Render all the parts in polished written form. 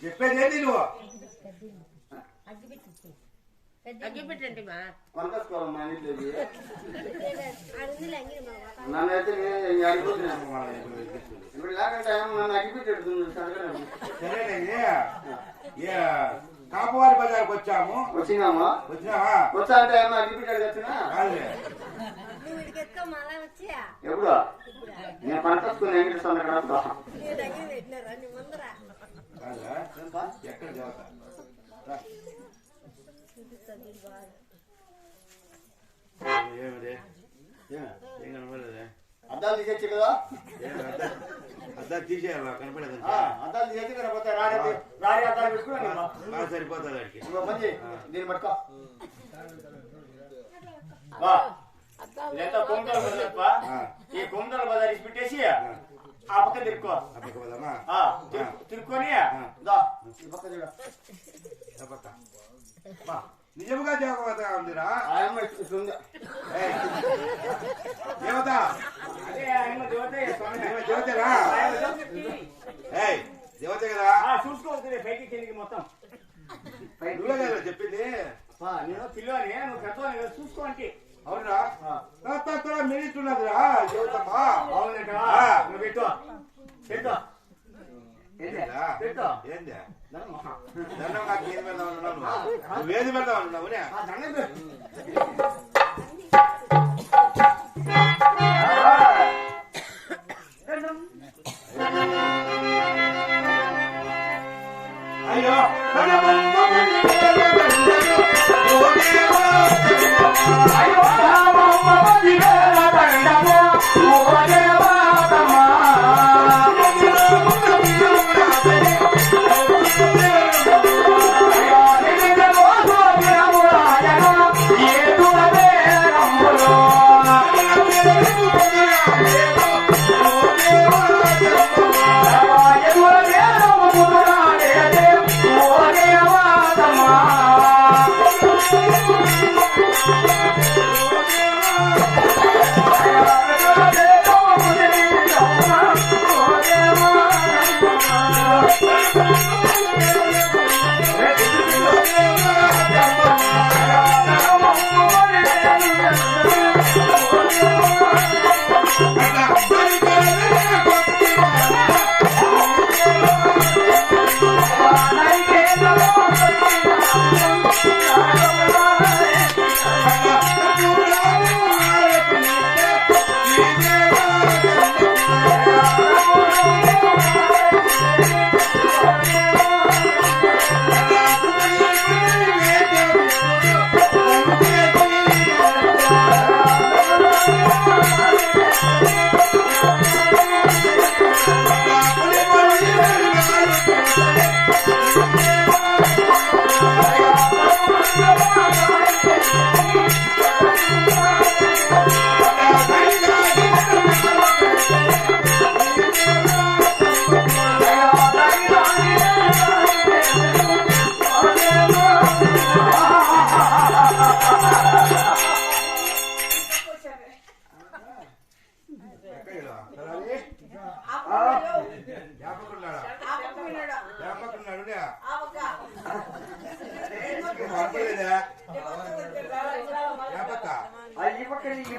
చెప్పేది నువ్వు అగ్గిపెట్టండి మా కొనకొచ్చుకోవాలి మా ఇంట్లో నన్నైతే నేను అడిగిపోతున్నాను ఇప్పుడు లేకంటే నన్ను అగ్గిపెట్టేడుతుంది సరేనండి కాపువారి బజార్కి వచ్చాము. వచ్చినామా వచ్చా అంటే ఏమన్నా అగ్గిపెట్టాడు వచ్చినా ఎప్పుడు నేను కొనకొచ్చుకుని ఎంగిలిస్తాను ఎక్కడ దేవత అద్దాలు తీసేచ్చు కదా అద్దాలు తీసేయాలా కనపడేది అద్దాలు తీసేసి కనపడతాయి రాడి అద్దాలు పెట్టుకుని సరిపోతుంది వాడికి మంచి దీన్ని పట్టుకో కొమ్మల బజార్ ఈ కొమ్మల బజార్ ఇచ్చి పెట్టేసి ఆ పక్క తిరుక్కో తిరుక్కొని నిజముగా దేవత ఉందిరా దేవత దేవతరా దేవత కదా చూసుకోవచ్చు పైకి కిందికి మొత్తం నువ్వే కదా చెప్పింది. నేను పిల్లవాని నువ్వు పెద్దవాని కదా చూసుకో అంటే అవునరా మినిస్తున్నదిరా దేవతమ్మా. అవునట నువ్వు పెట్టు పెట్టు ఏంది దండం నాకు ఏది పెడదాం అనుకున్నావు నువ్వేది పెడదాం అనుకున్నావు అయ్యో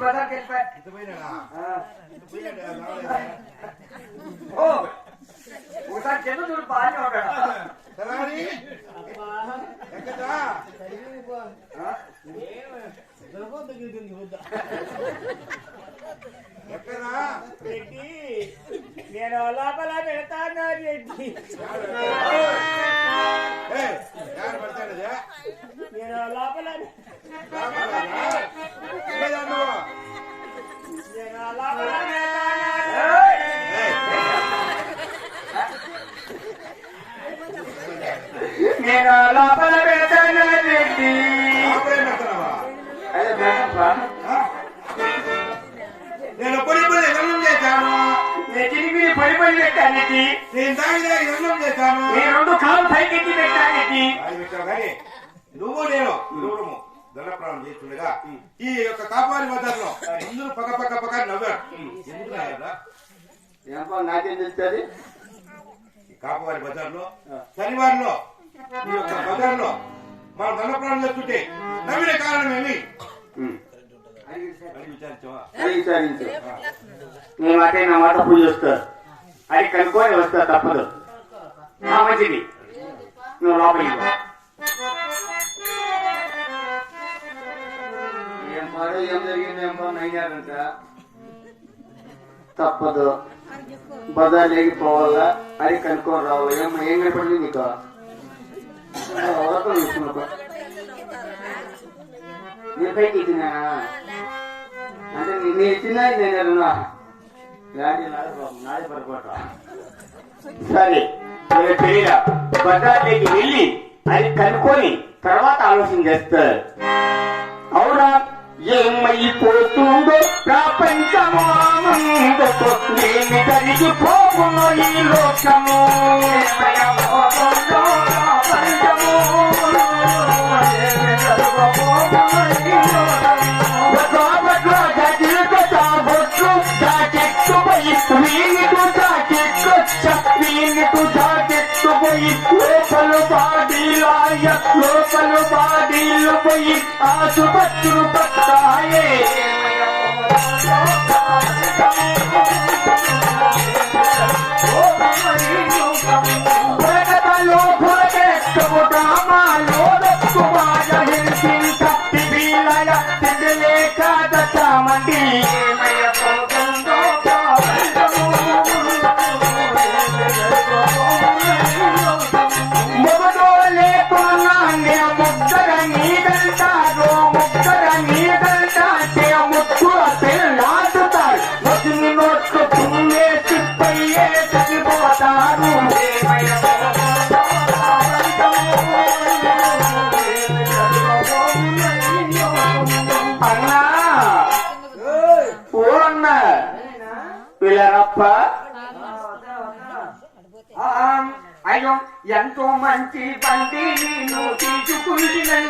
బజార్కి వెళ్ళిపోయా. ఇంత పోయినాడా? ఆ. ఇంత పోయినాడా? రాలేదా? ఓ ఒకసారి చెల్లు చూడు బాగానే ఉంటాడు. తెల్లారి? ఎక్కడా? ఎక్కడా? రెడ్డి నేను లోపల పెడతాను రెడ్డి ఏయ్, యాడ పడతాడదే? నేను లోపల రామారావా? ఏదా నువ్వు? నేను లోపల పెడతాను. ఏయ్, నేను లోపల పెడతాను రెడ్డి. లోపలే పెడతావా? అదే బేటప్పా. ఆ? నేను పొడి పొడి గన్నం చేశాను. నేను తిరిగి పడి పెట్టానికి నేను తాగితే గన్నం చేశాను. నేను 2 కాళ్ళు పైకెత్తి పెట్టానికి. అది పెట్టావు కానీ నువ్వు నేను ఇరువురము దండప్రాణం చేస్తుండగా ఈ యొక్క కాపారి బజార్లో అందరూ పక్క నవ్వారు. ఎందుకు నాయనా? ఏమో నాకేం తెలుస్తుంది. ఈ కాపవారి బజార్లో శనివారంలో ఈ యొక్క బజార్లో మనం దండప్రాణం చేస్తుంటే నవ్విన కారణం ఏమి అని విచారించావా? విచారించు. నీ మాట నా మాట పూజ వస్తారు. అది కనుక్కొని వస్తా తప్పదు. మంచిది నువ్వు లోపలికి పో. ఏం పాడు ఏం జరిగింది ఏం పాడు నయ్యారంట. తప్పదు బజార్ లేకపోవాలా అది కనుక్కొని రావాలి. ఏం కనపడింది నీకు? వరకు తీసుకున్నా నీ పైకి ఇచ్చినా అంటే నేను ఇచ్చినా నేను నాది పొరపాటు. సరే తెలియదా బజార్లోకి వెళ్ళి అది కనుక్కొని తర్వాత ఆలోచన చేస్తారు. అవునా ఏమైపోతుందో ప్రపంచము నేను కలిగిపోకును ఈ లోకము. లోపలు బాడీలు పోయి ఆసుపత్రులు పట్టాయే. పురగతలో పురగెత్తము గ్రామాలో రక్కు బాగా హింసించ బిల్లల తిండిలేక దశామంది. అయ్యో ఎంతో మంచి బండి నేను తీసుకుంటున్నాను.